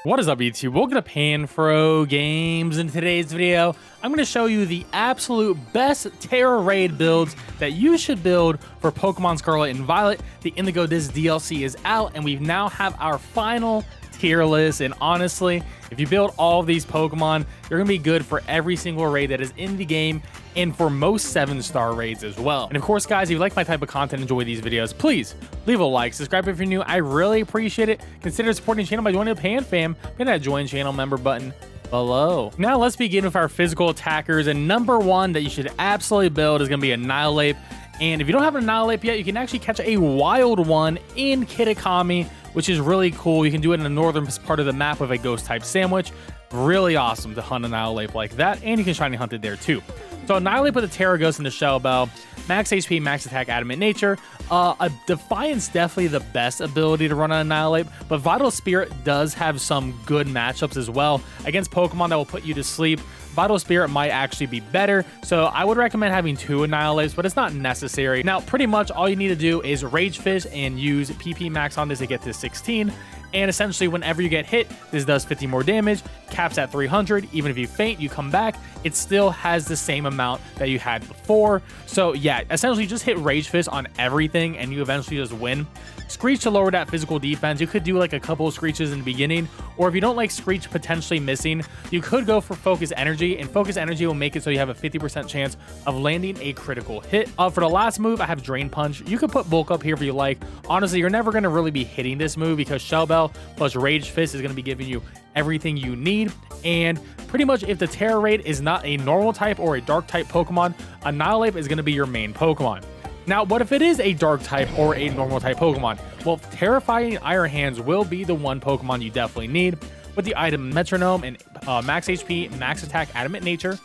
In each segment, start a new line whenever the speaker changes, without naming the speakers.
What is up, YouTube? Welcome to PanFro Games. In today's video, I'm going to show you the absolute best Tera raid builds that you should build for Pokemon Scarlet and Violet. The Indigo Disc DLC is out, and we now have our final tier list. And honestly, if you build all of these Pokemon, you're going to be good for every single raid that is in the game, and for most 7-star raids as well. And of course, guys, if you like my type of content, enjoy these videos, please leave a like, subscribe if you're new. I really appreciate it. Consider supporting the channel by joining the Pan Fam. Hit that join channel member button below. Now let's begin with our Physical Attackers, and number one that you should absolutely build is going to be Annihilate. And if you don't have an Annihilate yet, you can actually catch a wild one in Kitakami, which is really cool. You can do it in the northern part of the map with a ghost type sandwich. Really awesome to hunt Annihilate like that, and you can shiny hunt it there too. So Annihilate with a Tera Ghost into Shell Bell, max HP, max attack, adamant nature. A Defiance definitely the best ability to run on Annihilate, but Vital Spirit does have some good matchups as well against Pokemon that will put you to sleep. Vital Spirit might actually be better, so I would recommend having 2 Annihilates, but it's not necessary. Now, pretty much all you need to do is Rage Fish and use PP Max on this to get to 16. And essentially, whenever you get hit, this does 50 more damage, caps at 300. Even if you faint, you come back, it still has the same amount that you had before. So yeah, essentially just hit Rage Fist on everything and you eventually just win. Screech to lower that physical defense. You could do like a couple of Screeches in the beginning, or if you don't like Screech potentially missing, you could go for Focus Energy, and Focus Energy will make it so you have a 50% chance of landing a critical hit. For the last move, I have Drain Punch. You could put Bulk Up here if you like. Honestly, you're never going to really be hitting this move because Shell Bell plus Rage Fist is going to be giving you everything you need. And pretty much if the Tera raid is not a normal type or a dark type Pokemon, Annihilate is going to be your main Pokemon. Now, what if it is a dark type or a normal type Pokemon? Well, Terrifying Iron Hands will be the one Pokemon you definitely need with the item Metronome and max HP, max attack, adamant nature.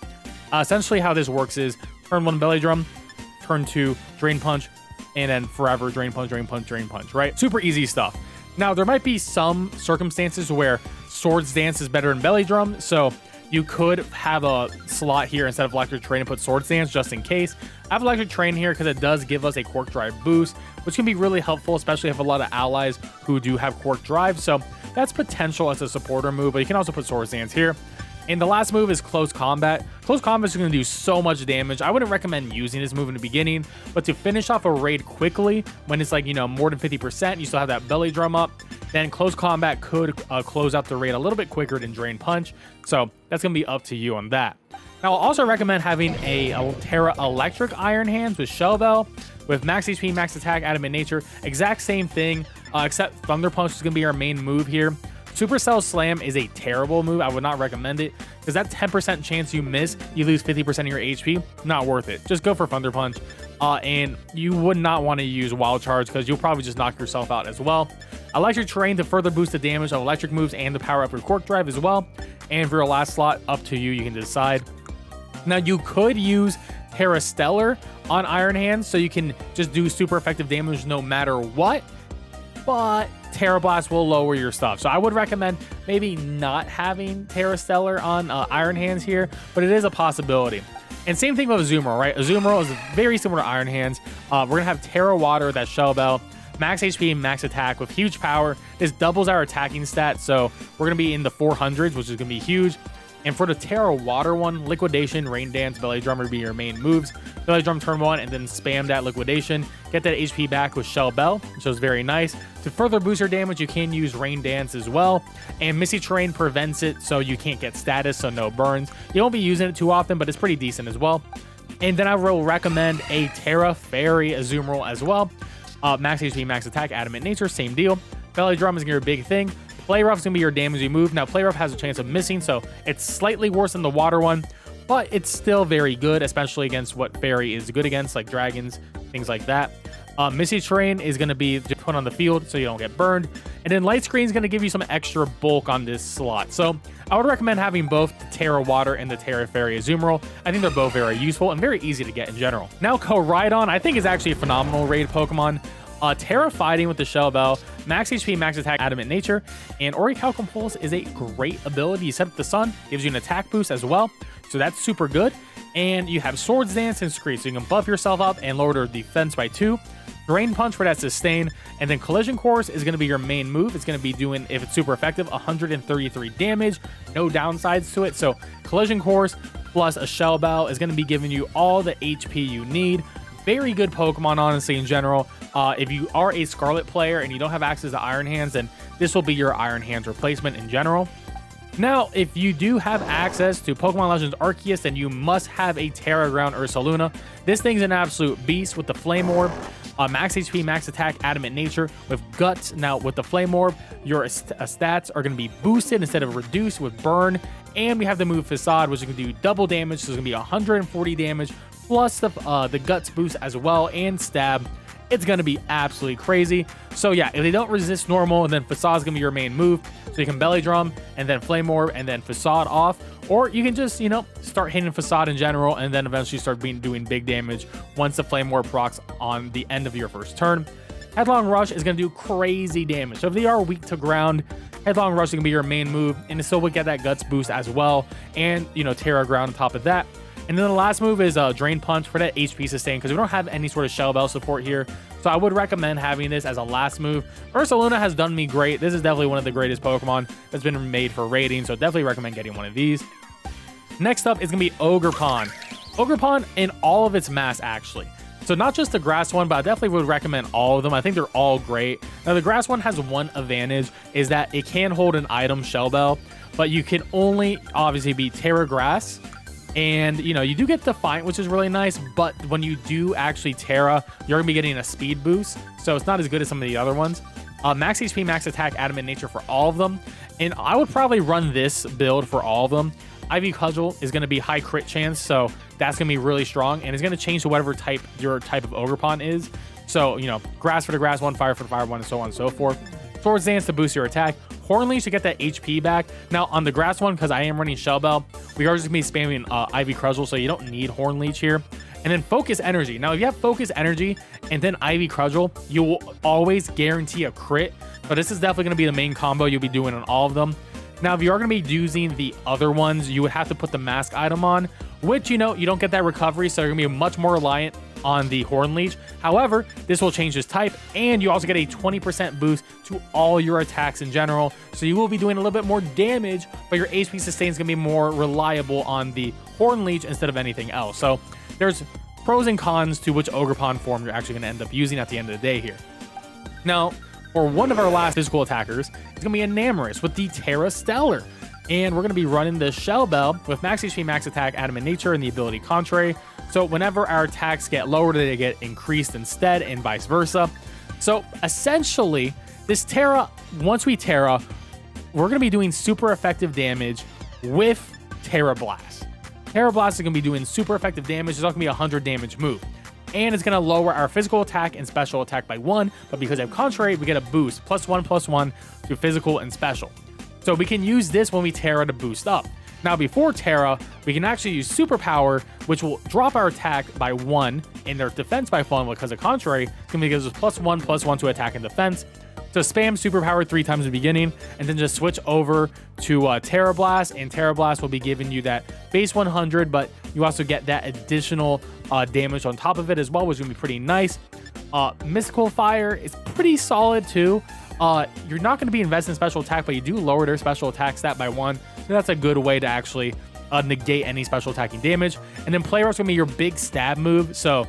Essentially how this works is turn 1 Belly Drum, turn 2 Drain Punch, and then forever Drain Punch, Drain Punch, Drain Punch, right? Super easy stuff. Now, there might be some circumstances where Swords Dance is better than Belly Drum, so you could have a slot here instead of Electric Train and put Swords Dance just in case. I have Electric Train here because it does give us a Quark Drive boost, which can be really helpful, especially if a lot of allies who do have Quark Drive. So that's potential as a supporter move, but you can also put Swords Dance here. And the last move is Close Combat. Close Combat is going to do so much damage. I wouldn't recommend using this move in the beginning, but to finish off a raid quickly, when it's like, you know, more than 50%, you still have that Belly Drum up, then Close Combat could close out the raid a little bit quicker than Drain Punch. So that's going to be up to you on that. Now, I'll also recommend having a Tera Electric Iron Hands with Shell Bell, with max HP, max attack, adamant nature. Exact same thing, except Thunder Punch is going to be our main move here. Supercell Slam is a terrible move. I would not recommend it because that 10% chance you miss, you lose 50% of your HP. Not worth it. Just go for Thunder Punch. And you would not want to use Wild Charge because you'll probably just knock yourself out as well. Electric Terrain to further boost the damage of electric moves and to power up your Quark Drive as well. And for your last slot, up to you. You can decide. Now, you could use Tera Stellar on Iron Hands so you can just do super effective damage no matter what. But Tera Blast will lower your stuff. So I would recommend maybe not having Tera Stellar on Iron Hands here, but it is a possibility. And same thing with Azumarill, right? Azumarill is very similar to Iron Hands. We're going to have Tera Water, that Shell Bell, max HP, max attack with huge power. This doubles our attacking stat, so we're going to be in the 400s, which is going to be huge. And for the Tera Water one, Liquidation, Rain Dance, Belly Drum would be your main moves. Belly Drum turn 1 and then spam that Liquidation. Get that HP back with Shell Bell, which is very nice. To further boost your damage, you can use Rain Dance as well. And Misty Terrain prevents it so you can't get status, so no burns. You won't be using it too often, but it's pretty decent as well. And then I will recommend a Tera Fairy Azumarill as well. Max HP, max attack, adamant nature, same deal. Belly Drum is going to be your big thing. Play Rough is going to be your damage you move. Now, Play Rough has a chance of missing, so it's slightly worse than the water one, but it's still very good, especially against what Fairy is good against, like dragons, things like that. Misty Terrain is going to be put on the field so you don't get burned. And then Light Screen is going to give you some extra bulk on this slot. So I would recommend having both the Tera Water and the Tera Fairy Azumarill. I think they're both very useful and very easy to get in general. Now, Koraidon, I think, is actually a phenomenal raid Pokemon. Tera Fighting with the Shell Bell, max HP, max attack, adamant nature, and Orichalcum Pulse is a great ability. You set up the sun, gives you an attack boost as well, so that's super good. And you have Swords Dance and Screech, so you can buff yourself up and lower their defense by 2. Drain Punch for that sustain, and then Collision Course is going to be your main move. It's going to be doing, if it's super effective, 133 damage, no downsides to it. So Collision Course plus a Shell Bell is going to be giving you all the HP you need. Very good Pokemon, honestly, in general. If you are a Scarlet player and you don't have access to Iron Hands, then this will be your Iron Hands replacement in general. Now, if you do have access to Pokemon Legends Arceus, then you must have a Tera Ground Ursaluna. This thing's an absolute beast with the Flame Orb. Max HP, max attack, adamant nature with guts. Now with the Flame Orb, your stats are going to be boosted instead of reduced with burn. And we have the move Facade, which can do double damage. So it's going to be 140 damage plus the guts boost as well and stab. It's going to be absolutely crazy. So yeah, if they don't resist normal, then Facade is going to be your main move. So you can Belly Drum and then Flame Orb and then Facade off. Or you can just, start hitting Facade in general and then eventually start doing big damage once the Flame Orb procs on the end of your first turn. Headlong Rush is going to do crazy damage. So if they are weak to ground, Headlong Rush is going to be your main move. And it still would get that Guts boost as well. And, Tera Ground on top of that. And then the last move is Drain Punch for that HP sustain because we don't have any sort of Shell Bell support here. So I would recommend having this as a last move. Ursaluna has done me great. This is definitely one of the greatest Pokemon that's been made for raiding. So definitely recommend getting one of these. Next up is going to be Ogerpon. Ogerpon in all of its mass, actually. So not just the grass one, but I definitely would recommend all of them. I think they're all great. Now the grass one has one advantage, is that it can hold an item Shell Bell, but you can only obviously be Tera Grass. And, you do get Defiant, which is really nice, but when you do actually Tera, you're going to be getting a speed boost, so it's not as good as some of the other ones. Max HP, max attack, adamant nature for all of them, and I would probably run this build for all of them. Ivy Cudgel is going to be high crit chance, so that's going to be really strong, and it's going to change to whatever type your type of Ogerpon is. So, grass for the grass one, fire for the fire one, and so on and so forth. Swords Dance to boost your attack. Hornleash to get that HP back. Now, on the grass one, because I am running Shell Bell, we are just going to be spamming Ivy Cudgel, so you don't need Hornleash here. And then Focus Energy. Now, if you have Focus Energy and then Ivy Cudgel, you will always guarantee a crit. But this is definitely going to be the main combo you'll be doing on all of them. Now, if you are going to be using the other ones, you would have to put the mask item on, which, you don't get that recovery, so you're going to be much more reliant on the Hornleash. However, this will change its type, and you also get a 20% boost to all your attacks in general. So you will be doing a little bit more damage, but your HP sustain is going to be more reliable on the Hornleash instead of anything else. So there's pros and cons to which Ogerpon form you're actually going to end up using at the end of the day here. Now, for one of our last physical attackers, it's going to be Enamorus with the Tera Stellar. And we're going to be running the Shell Bell with max HP, max attack, adamant nature, and the ability Contrary. So whenever our attacks get lowered, they get increased instead, and vice versa. So essentially, this Tera, once we Tera, we're going to be doing super effective damage with Tera Blast. Tera Blast is going to be doing super effective damage. It's not going to be a 100 damage move. And it's going to lower our physical attack and special attack by 1. But because I have Contrary, we get a boost, +1/+1 to physical and special. So we can use this when we Tera to boost up. Now, before Tera, we can actually use Superpower, which will drop our attack by 1 and their defense by 1 because of Contrary. It's going to give us +1/+1 to attack and defense. So spam Superpower 3 times in the beginning, and then just switch over to Tera Blast, and Tera Blast will be giving you that base 100, but you also get that additional damage on top of it as well, which is going to be pretty nice. Mystical Fire is pretty solid too. You're not going to be investing in special attack, but you do lower their special attack stat by 1. So that's a good way to actually negate any special attacking damage. And then Play Rough's going to be your big stab move. So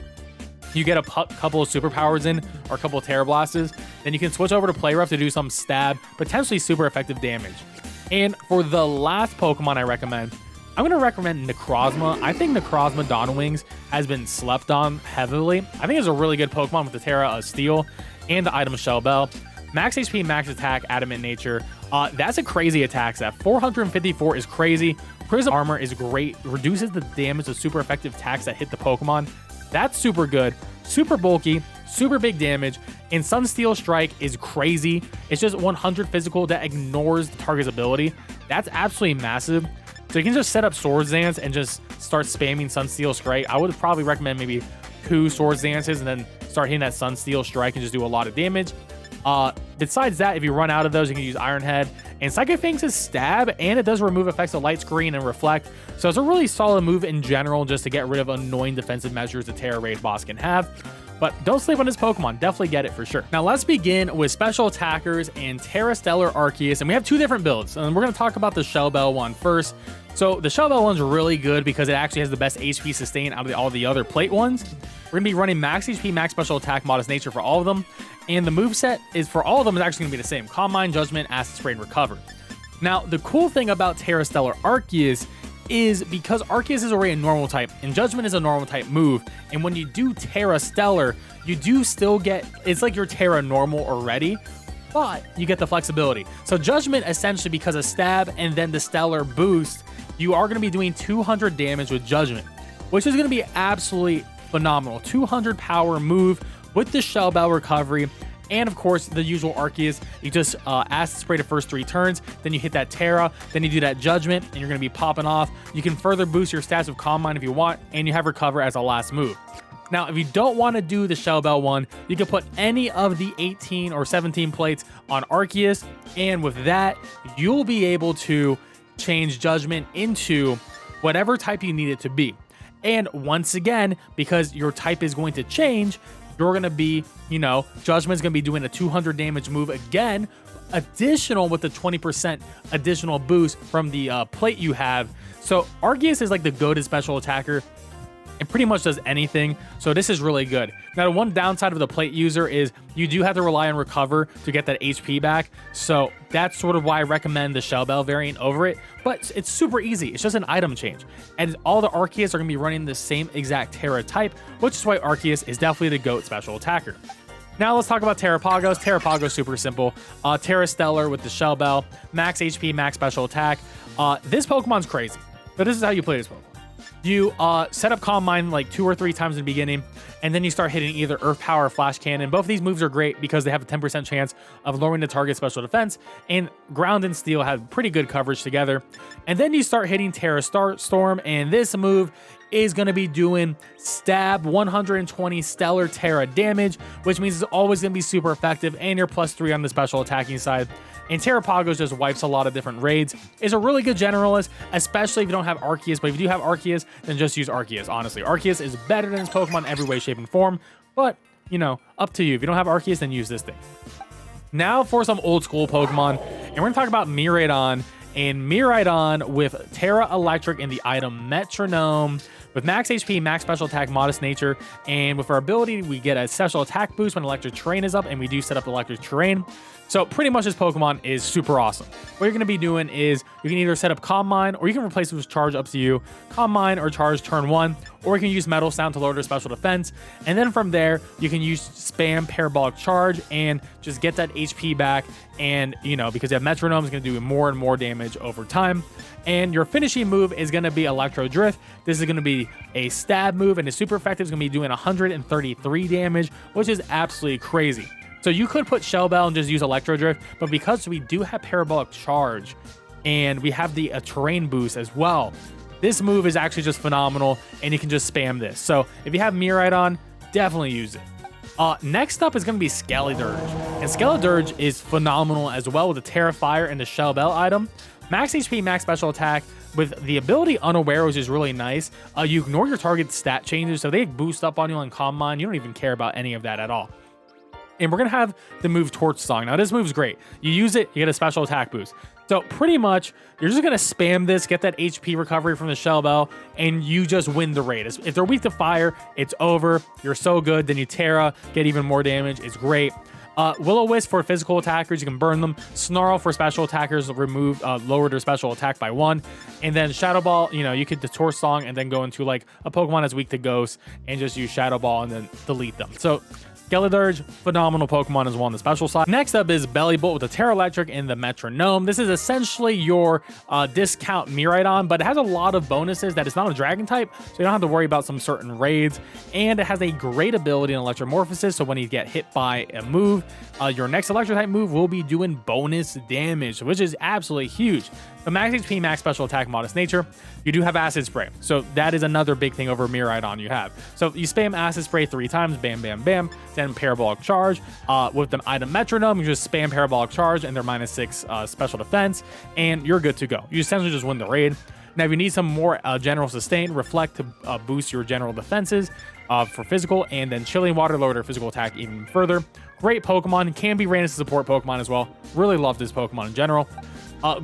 you get a couple of superpowers in or a couple of Tera Blasts. Then you can switch over to Play Rough to do some stab, potentially super effective damage. And for the last Pokemon I recommend, I'm going to recommend Necrozma. I think Necrozma Dawnwings has been slept on heavily. I think it's a really good Pokemon with the Tera Steel and the item Shell Bell. Max HP, max attack, adamant nature. That's a crazy attack stat. 454 is crazy. Prism Armor is great. Reduces the damage of super effective attacks that hit the Pokemon. That's super good. Super bulky, super big damage. And Sunsteel Strike is crazy. It's just 100 physical that ignores the target's ability. That's absolutely massive. So you can just set up Swords Dance and just start spamming Sunsteel Strike. I would probably recommend maybe 2 Swords Dances and then start hitting that Sunsteel Strike and just do a lot of damage. Besides that, if you run out of those, you can use Iron Head. And Psychic Fangs is stab, and it does remove effects of Light Screen and Reflect. So it's a really solid move in general just to get rid of annoying defensive measures the Tera Raid boss can have. But don't sleep on this Pokemon. Definitely get it for sure. Now let's begin with Special Attackers and Tera Stellar Arceus. And we have two different builds. And we're going to talk about the Shell Bell one first. So the Shell Bell one's really good because it actually has the best HP sustain out of all the other plate ones. We're going to be running max HP, max special attack, modest nature for all of them. And the moveset is for all of them is actually going to be the same. Calm Mind, Judgment, Acid Spray, and Recover. Now, the cool thing about Tera Stellar Arceus is because Arceus is already a normal type and Judgment is a normal type move. And when you do Tera Stellar, you do still get, it's like your Tera normal already, but you get the flexibility. So Judgment essentially because of stab and then the Stellar boost, you are going to be doing 200 damage with Judgment, which is going to be absolutely phenomenal. 200 power move with the Shell Bell recovery. And of course, the usual Arceus, you just Acid Spray the first 3 turns, then you hit that Tera, then you do that Judgment, and you're going to be popping off. You can further boost your stats with Calm Mind if you want, and you have Recover as a last move. Now, if you don't want to do the Shell Bell one, you can put any of the 18 or 17 plates on Arceus, and with that, you'll be able to change Judgment into whatever type you need it to be. And once again, because your type is going to change, you're going to be, Judgment's going to be doing a 200 damage move again, additional with the 20% additional boost from the plate you have. So Arceus is like the goated special attacker. It pretty much does anything, so this is really good. Now, the one downside of the plate user is you do have to rely on Recover to get that HP back, so that's sort of why I recommend the Shell Bell variant over it, but it's super easy. It's just an item change, and all the Arceus are going to be running the same exact Tera type, which is why Arceus is definitely the GOAT special attacker. Now let's talk about Terrapagos. Terrapagos super simple. Tera Stellar with the Shell Bell, max HP, max special attack. This Pokemon's crazy, but this is how you play this Pokemon. You set up Calm Mind like 2 or 3 times in the beginning, and then you start hitting either Earth Power or Flash Cannon. Both of these moves are great because they have a 10% chance of lowering the target's special defense, and Ground and Steel have pretty good coverage together. And then you start hitting Tera Storm, and this move is going to be doing stab 120 stellar Tera damage, which means it's always going to be super effective, and you're +3 on the special attacking side. And Terrapagos just wipes a lot of different raids. It's a really good generalist, especially if you don't have Arceus, but if you do have Arceus, then just use Arceus, honestly. Arceus is better than this Pokemon in every way, shape, and form, but, up to you. If you don't have Arceus, then use this thing. Now for some old school Pokemon, and we're going to talk about Miraidon, and Miraidon with Tera Electric and the item Metronome, with max HP, max special attack, modest nature, and with our ability, we get a special attack boost when electric terrain is up, and we do set up electric terrain. So pretty much this Pokemon is super awesome. What you're going to be doing is you can either set up Calm Mind, or you can replace it with Charge, up to you. Calm Mind or Charge turn 1, or you can use Metal Sound to lower their special defense. And then from there, you can use Spam Parabolic Charge and just get that HP back. And, because you have Metronome, it's going to do more and more damage over time. And your finishing move is going to be Electro Drift. This is going to be a stab move, and it's super effective. It's going to be doing 133 damage, which is absolutely crazy. So you could put Shell Bell and just use Electro Drift, but because we do have Parabolic Charge and we have the terrain boost as well, this move is actually just phenomenal, and you can just spam this. So if you have Miraidon, definitely use it. Next up is going to be Skeledirge, and Skeledirge is phenomenal as well with the Tera Fire and the Shell Bell item. Max HP, max special attack with the ability Unaware, which is really nice. You ignore your target's stat changes, so they boost up on you on Calm Mind. You don't even care about any of that at all. And we're going to have the move Torch Song. Now, this move's great. You use it, you get a special attack boost. So pretty much, you're just going to spam this, get that HP recovery from the Shell Bell, and you just win the raid. If they're weak to fire, it's over. You're so good. Then you Tera, get even more damage. It's great. Will-O-Wisp for physical attackers, you can burn them. Snarl for special attackers, lower their special attack by 1. And then Shadow Ball, you could Torch Song and then go into like a Pokemon that's weak to Ghost and just use Shadow Ball and then delete them. So Skeledirge, phenomenal Pokemon as well on the special side. Next up is Bellybolt with the Tera Electric and the Metronome. This is essentially your discount Miraidon, but it has a lot of bonuses that it's not a Dragon type, so you don't have to worry about some certain raids. And it has a great ability in Electromorphosis, so when you get hit by a move, your next Electric type move will be doing bonus damage, which is absolutely huge. The max HP, max special attack, modest nature. You do have Acid Spray, so that is another big thing over Miraidon you have. So you spam Acid Spray 3 times, bam, bam, bam, then Parabolic Charge. With the item Metronome, you just spam Parabolic Charge and their -6 special defense, and you're good to go. You essentially just win the raid. Now, if you need some more general sustain, Reflect to boost your general defenses for physical, and then Chilling Water lowered your physical attack even further. Great Pokemon, can be ran as a support Pokemon as well. Really love this Pokemon in general.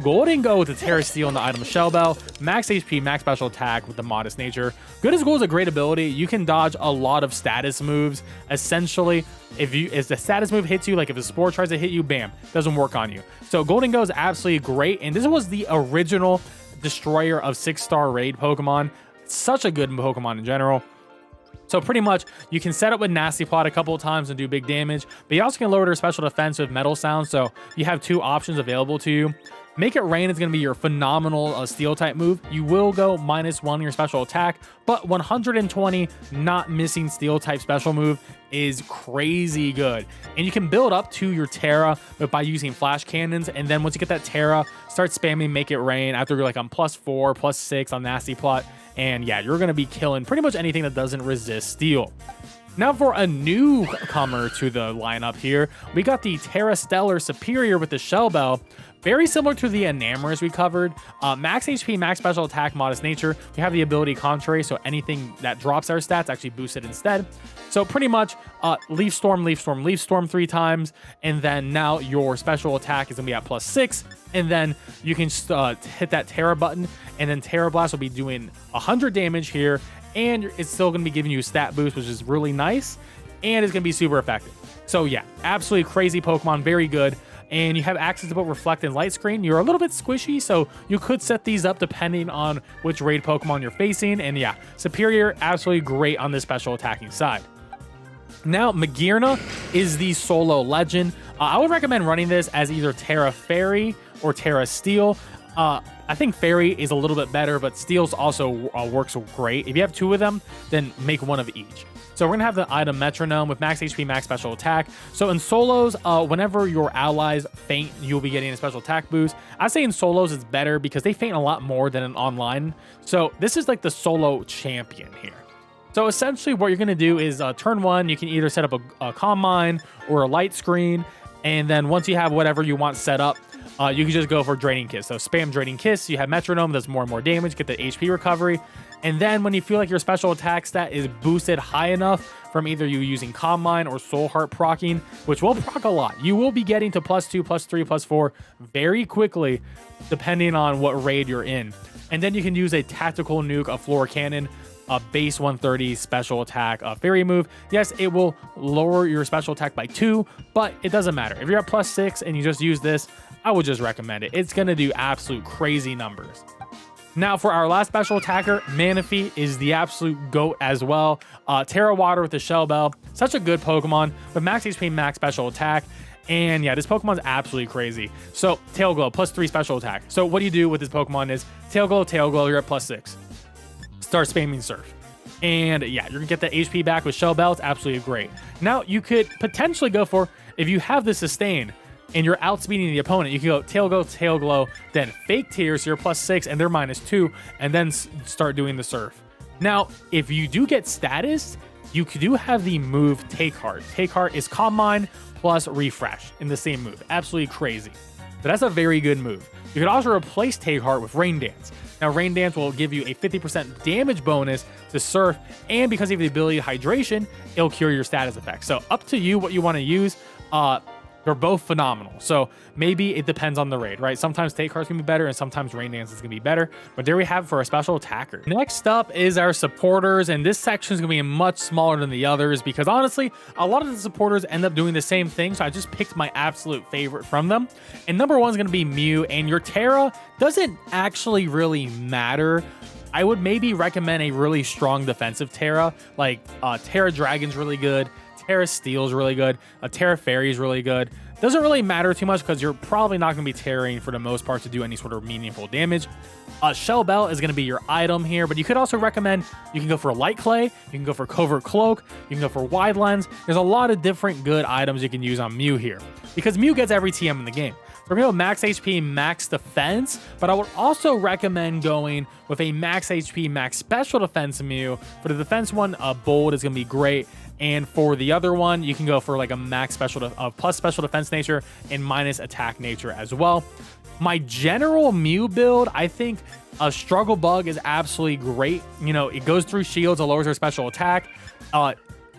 Golden Go with the Tera Steel and the item Shell Bell. Max HP, max special attack with the Modest Nature. Good as Gold is a great ability. You can dodge a lot of status moves. Essentially, if the status move hits you, like if a Spore tries to hit you, bam, doesn't work on you. So Golden Go is absolutely great. And this was the original destroyer of 6-star raid Pokemon. Such a good Pokemon in general. So pretty much, you can set up with Nasty Plot a couple of times and do big damage, but you also can lower their special defense with Metal Sound, so you have 2 options available to you. Make It Rain is going to be your phenomenal Steel type move. You will go -1 your special attack, but 120 not missing Steel type special move is crazy good. And you can build up to your Tera by using Flash Cannons, and then once you get that Tera, start spamming Make It Rain after you're like on +4, +6 on Nasty Plot, and yeah, you're going to be killing pretty much anything that doesn't resist Steel. Now for a newcomer to the lineup here, we got the Tera Stellar Superior with the Shell Bell. Very similar to the Enamorers we covered. Max HP, max special attack, Modest Nature. We have the ability Contrary, so anything that drops our stats actually boosts it instead. So pretty much Leaf Storm, Leaf Storm, Leaf Storm 3 times, and then now your special attack is going to be at +6, and then you can hit that Tera button, and then Tera Blast will be doing 100 damage here, and it's still going to be giving you a stat boost, which is really nice, and it's going to be super effective. So yeah, absolutely crazy Pokemon, very good. And you have access to both Reflect and Light Screen. You're a little bit squishy, so you could set these up depending on which raid Pokemon you're facing. And yeah, Superior, absolutely great on the special attacking side. Now, Magearna is the solo legend. I would recommend running this as either Tera Fairy or Tera Steel. I think Fairy is a little bit better, but Steel's also works great. If you have 2 of them, then make 1 of each. So we're going to have the item Metronome with max HP, max special attack. So in solos, whenever your allies faint, you'll be getting a special attack boost. I say in solos it's better because they faint a lot more than in online. So this is like the solo champion here. So essentially what you're going to do is turn 1, you can either set up a Calm Mind or a Light Screen. And then once you have whatever you want set up, you can just go for Draining Kiss. So spam Draining Kiss, you have Metronome, does more and more damage, get the HP recovery. And then when you feel like your special attack stat is boosted high enough from either you using Calm Mind or Soul Heart procking, which will proc a lot, you will be getting to +2, +3, +4 very quickly, depending on what raid you're in. And then you can use a Tactical Nuke, a Floor Cannon, a base 130 special attack, a Fairy move. Yes, it will lower your special attack by 2, but it doesn't matter. If you're at +6 and you just use this, I would just recommend it. It's going to do absolute crazy numbers. Now for our last special attacker, Manaphy is the absolute GOAT as well. Tera Water with the Shell Bell. Such a good Pokemon with max HP, max special attack. And yeah, this Pokemon's absolutely crazy. So Tail Glow, +3 special attack. So what do you do with this Pokemon is Tail Glow, you're at +6. Start spamming Surf. And yeah, you're gonna get the HP back with Shell Bell. It's absolutely great. Now you could potentially go for, if you have the sustain, and you're outspeeding the opponent, you can go Tail Glow, then Fake Tears, so you're +6, and they're -2, and then start doing the Surf. Now, if you do get status, you do have the move Take Heart. Take Heart is Calm Mind plus Refresh in the same move. Absolutely crazy. But that's a very good move. You could also replace Take Heart with Rain Dance. Now, Rain Dance will give you a 50% damage bonus to Surf, and because you have the ability Hydration, it'll cure your status effects. So up to you what you want to use. They're both phenomenal. So maybe it depends on the raid, right? Sometimes Take Heart's gonna be better and sometimes Rain Dance is gonna be better. But there we have it for a special attacker. Next up is our supporters, and this section is gonna be much smaller than the others because honestly, a lot of the supporters end up doing the same thing. So I just picked my absolute favorite from them. And number 1 is gonna be Mew, and your Tera doesn't actually really matter. I would maybe recommend a really strong defensive Tera, like Tera Dragon's really good. Tera Steel's really good. Tera Fairy's really good. Doesn't really matter too much because you're probably not going to be tearing for the most part to do any sort of meaningful damage. Shell Bell is going to be your item here, but you could also recommend, you can go for Light Clay, you can go for Covert Cloak, you can go for Wide Lens. There's a lot of different good items you can use on Mew here because Mew gets every TM in the game. We're going to go max HP, max defense, but I would also recommend going with a max HP, max special defense Mew. For the defense one, Bold is going to be great. And for the other one, you can go for like a max special plus special defense nature and minus attack nature as well. My general Mew build, I think a Struggle Bug is absolutely great. You know, it goes through shields, it lowers their special attack.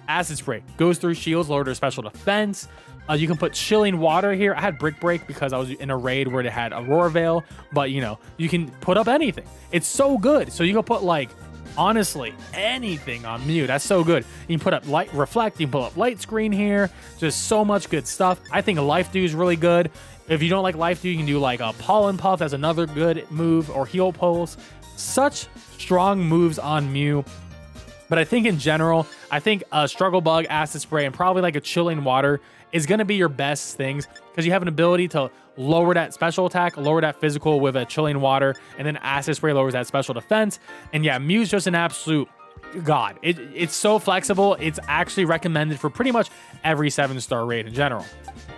Acid Spray goes through shields, lower their special defense. You can put Chilling Water here. I had Brick Break because I was in a raid where it had Aurora Veil, but you know, you can put up anything. It's so good. So you can put like, honestly, anything on Mew. That's so good. You can put up Light Reflect, you can pull up Light Screen here. Just so much good stuff. I think Life Dew is really good. If you don't like Life Dew, you can do like a Pollen Puff. That's another good move, or Heal Pulse. Such strong moves on Mew. But I think in general, I think a Struggle Bug, Acid Spray, and probably like a Chilling Water is going to be your best things, because you have an ability to lower that special attack, lower that physical with a Chilling Water, and then Acid Spray lowers that special defense. And yeah, Mew's just an absolute god. It's so flexible. It's actually recommended for pretty much every 7-star raid in general.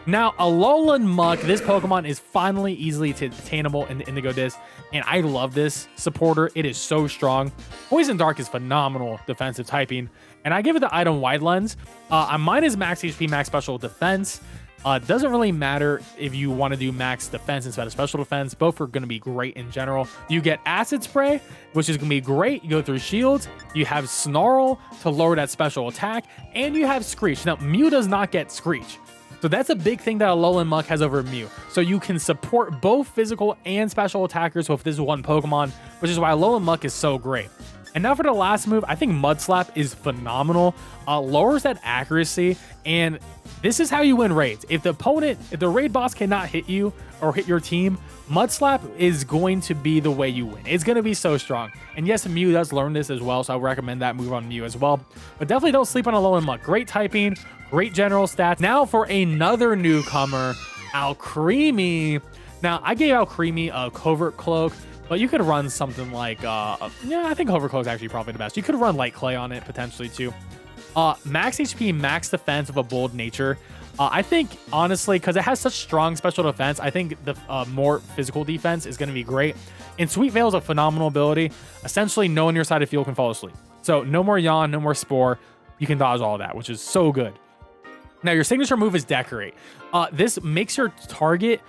Now, Alolan Muck, this Pokemon is finally easily attainable in the Indigo Disc, and I love this supporter. It is so strong. Poison Dark is phenomenal defensive typing, and I give it the item Wide Lens. Mine is max HP, max special defense. Doesn't really matter if you want to do max defense instead of special defense. Both are going to be great in general. You get Acid Spray, which is going to be great. You go through shields. You have Snarl to lower that special attack, and you have Screech. Now, Mew does not get Screech. So that's a big thing that Alolan Muck has over Mew. So you can support both physical and special attackers with this one Pokemon, which is why Alolan Muck is so great. And now for the last move, I think Mud Slap is phenomenal. Lowers that accuracy, and this is how you win raids. If the raid boss cannot hit you or hit your team, Mud Slap is going to be the way you win. It's going to be so strong. And yes, Mew does learn this as well, so I would recommend that move on Mew as well. But definitely don't sleep on Alolan Muck. Great typing, great general stats. Now for another newcomer, Alcremie. Now, I gave Alcremie a Covert Cloak, but you could run something like, yeah, I think Covert Cloak is actually probably the best. You could run Light Clay on it potentially too. Max HP, max defense of a Bold Nature. I think, honestly, because it has such strong special defense, I think the more physical defense is going to be great. And Sweet Veil is a phenomenal ability. Essentially, no one on your side of field can fall asleep. So no more Yawn, no more Spore. You can dodge all of that, which is so good. Now, your signature move is Decorate. This makes your target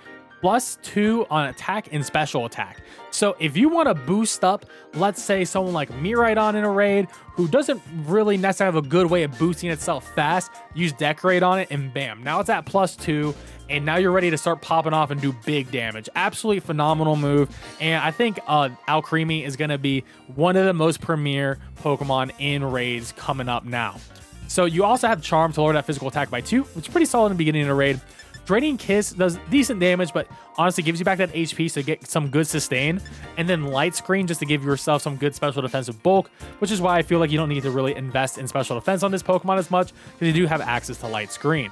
+2 on attack and special attack. So if you want to boost up, let's say someone like Miraidon in a raid who doesn't really necessarily have a good way of boosting itself fast, use Decorate on it and bam, now it's at +2, and now you're ready to start popping off and do big damage. Absolutely phenomenal move, and I think Alcremie is going to be one of the most premier Pokemon in raids coming up now. So you also have Charm to lower that physical attack by 2, which is pretty solid in the beginning of the raid. Draining Kiss does decent damage, but honestly gives you back that HP so get some good sustain. And then Light Screen just to give yourself some good special defensive bulk, which is why I feel like you don't need to really invest in special defense on this Pokemon as much, because you do have access to Light Screen.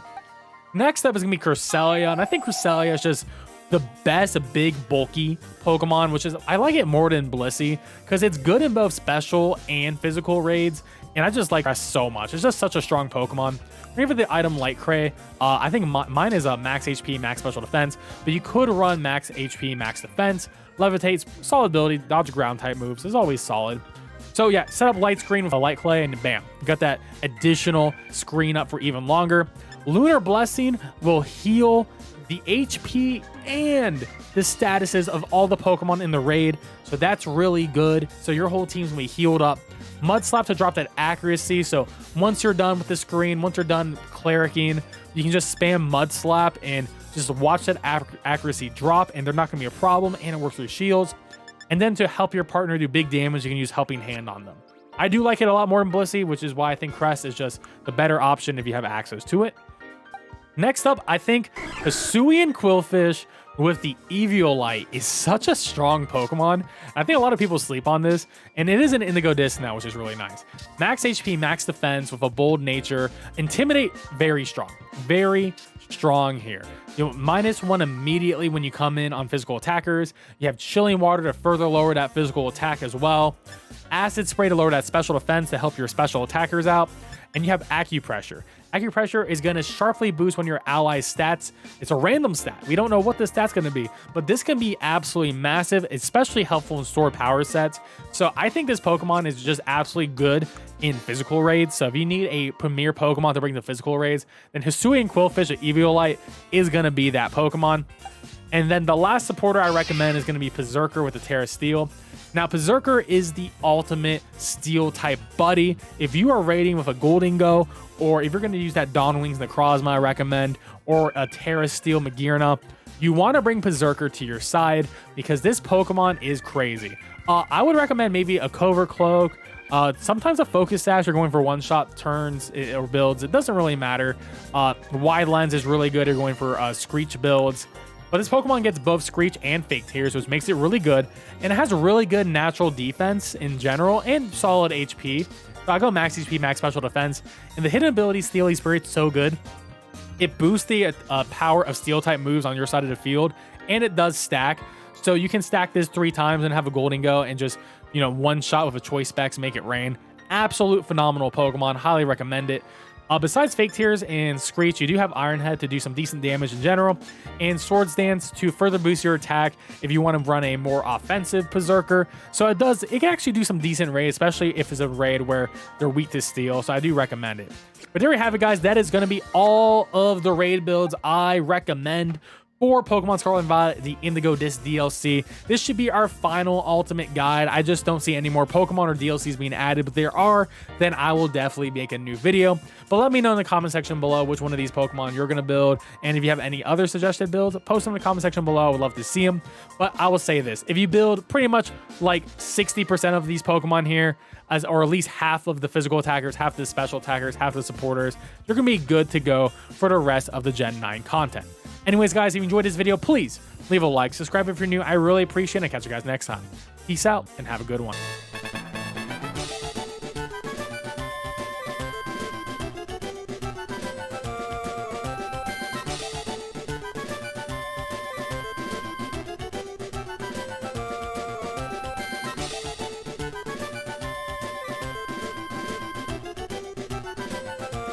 Next up is going to be Cresselia, and I think Cresselia is just the best big bulky Pokemon, which is, I like it more than Blissey, because it's good in both special and physical raids, and I just like that so much. It's just such a strong Pokemon. Maybe the item Light Cray, I think mine is a max HP, max special defense, but you could run max HP, max defense. Levitates, solid ability, dodge ground type moves is always solid. So yeah, set up Light Screen with a Light Clay and bam, you got that additional screen up for even longer. Lunar Blessing will heal the HP and the statuses of all the Pokemon in the raid, so that's really good. So your whole team's gonna be healed up. Mud Slap to drop that accuracy, so once you're done with the screen, once you're done clericing, you can just spam Mud Slap and just watch that accuracy drop, and they're not gonna be a problem, and it works with shields. And then to help your partner do big damage, you can use Helping Hand on them. I do like it a lot more than Blissey, which is why I think Crest is just the better option if you have access to it. Next up, I think Hisuian Quillfish with the Eviolite is such a strong Pokemon. I think a lot of people sleep on this, and it is an Indigo Disc now, which is really nice. Max HP, max defense with a Bold Nature. Intimidate, very strong. Very strong here. You know, -1 immediately when you come in on physical attackers. You have Chilling Water to further lower that physical attack as well. Acid Spray to lower that special defense to help your special attackers out. And you have Acupressure. Acupressure is going to sharply boost one of your allies' stats. It's a random stat. We don't know what the stat's going to be, but this can be absolutely massive, especially helpful in stored power sets. So I think this Pokemon is just absolutely good in physical raids. So if you need a premier Pokemon to bring the physical raids, then Hisuian Quillfish or Eviolite is going to be that Pokemon. And then the last supporter I recommend is going to be Berserker with the Tera Steel. Now, Berserker is the ultimate steel type buddy. If you are raiding with a Goldingo, or if you're going to use that Dawn Wings Necrozma I recommend, or a Tera Steel Magirna, you want to bring Berserker to your side because this Pokemon is crazy. I would recommend maybe a Covert Cloak, sometimes a Focus Sash. You're going for one-shot turns or builds. It doesn't really matter. Wide Lens is really good. You're going for Screech builds. But this Pokemon gets both Screech and Fake Tears, which makes it really good. And it has really good natural defense in general and solid HP. So I go max HP, max special defense. And the hidden ability Steely Spirit's so good. It boosts the power of Steel type moves on your side of the field. And it does stack. So you can stack this 3 times and have a Goldingo and just, you know, one shot with a Choice Specs, make it rain. Absolute phenomenal Pokemon. Highly recommend it. Besides Fake Tears and Screech, you do have Iron Head to do some decent damage in general, and Swords Dance to further boost your attack if you want to run a more offensive Berserker. So it can actually do some decent raid, especially if it's a raid where they're weak to steel. So I do recommend it. But there you have it, guys. That is going to be all of the raid builds I recommend for Pokemon Scarlet and Violet, the Indigo Disc DLC. This should be our final ultimate guide. I just don't see any more Pokemon or DLCs being added, but there are, then I will definitely make a new video. But let me know in the comment section below which one of these Pokemon you're going to build, and if you have any other suggested builds, post them in the comment section below. I would love to see them. But I will say this, if you build pretty much like 60% of these Pokemon here, or at least half of the physical attackers, half the special attackers, half the supporters, you're going to be good to go for the rest of the Gen 9 content. Anyways, guys, if you enjoyed this video, please leave a like, subscribe if you're new. I really appreciate it. I'll catch you guys next time. Peace out and have a good one.